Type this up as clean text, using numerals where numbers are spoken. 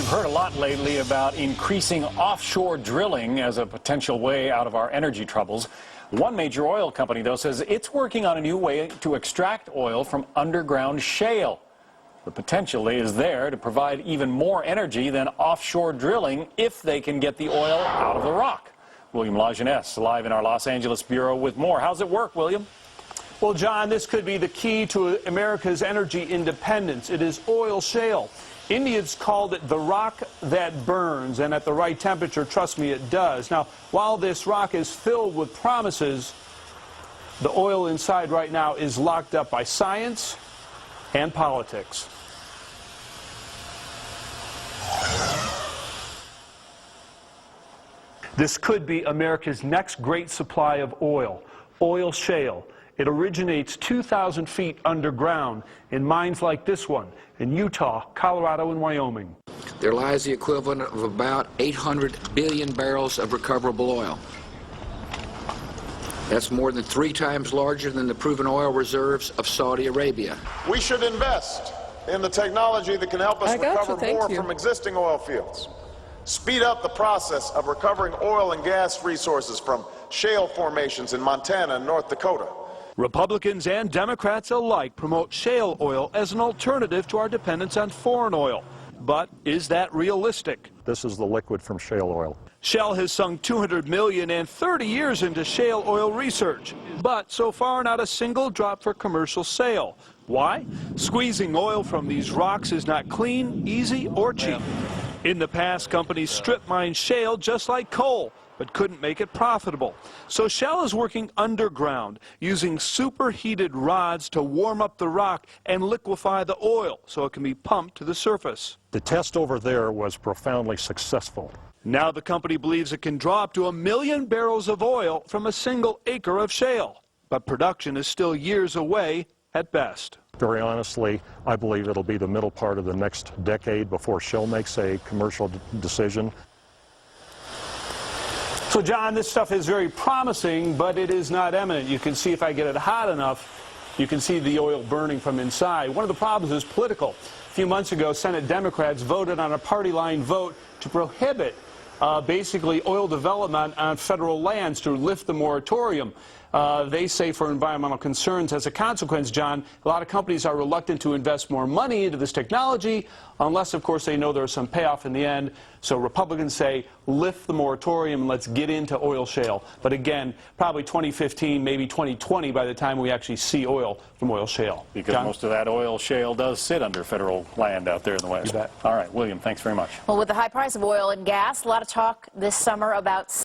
We've heard a lot lately about increasing offshore drilling as a potential way out of our energy troubles. One major oil company, though, says it's working on a new way to extract oil from underground shale. The potential is there to provide even more energy than offshore drilling if they can get the oil out of the rock. William Lajeunesse, live in our Los Angeles bureau with more. How's it work, William? Well, John, this could be the key to America's energy independence. It is oil shale. Indians called it the rock that burns, and at the right temperature, trust me, it does. Now, while this rock is filled with promises, the oil inside right now is locked up by science and politics. This could be America's next great supply of oil shale. It originates 2,000 feet underground in mines like this one in Utah, Colorado, and Wyoming. There lies the equivalent of about 800 billion barrels of recoverable oil. That's more than 3 times larger than the proven oil reserves of Saudi Arabia. We should invest in the technology that can help us recover more from existing oil fields. Speed up the process of recovering oil and gas resources from shale formations in Montana and North Dakota. Republicans and Democrats alike promote shale oil as an alternative to our dependence on foreign oil. But is that realistic? This is the liquid from shale oil. Shell has sunk $200 million and 30 years into shale oil research, but so far not a single drop for commercial sale. Why? Squeezing oil from these rocks is not clean, easy, or cheap. In the past, companies strip mined shale just like coal, but couldn't make it profitable. So Shell is working underground, using superheated rods to warm up the rock and liquefy the oil so it can be pumped to the surface. The test over there was profoundly successful. Now the company believes it can draw up to 1 million barrels of oil from a single acre of shale. But production is still years away at best. Very honestly, I believe it'll be the middle part of the next decade before Shell makes a commercial decision. So, John, this stuff is very promising, but it is not imminent. You can see if I get it hot enough, you can see the oil burning from inside. One of the problems is political. A few months ago, Senate Democrats voted on a party-line vote to prohibit basically oil development on federal lands to lift the moratorium. They say for environmental concerns. As a consequence, John, a lot of companies are reluctant to invest more money into this technology unless, of course, they know there's some payoff in the end. So Republicans say, lift the moratorium and let's get into oil shale. But again, probably 2015, maybe 2020 by the time we actually see oil from oil shale. Because John? Most of that oil shale does sit under federal land out there in the West. You bet. All right, William, thanks very much. Well, with the high price of oil and gas, a lot of talk this summer about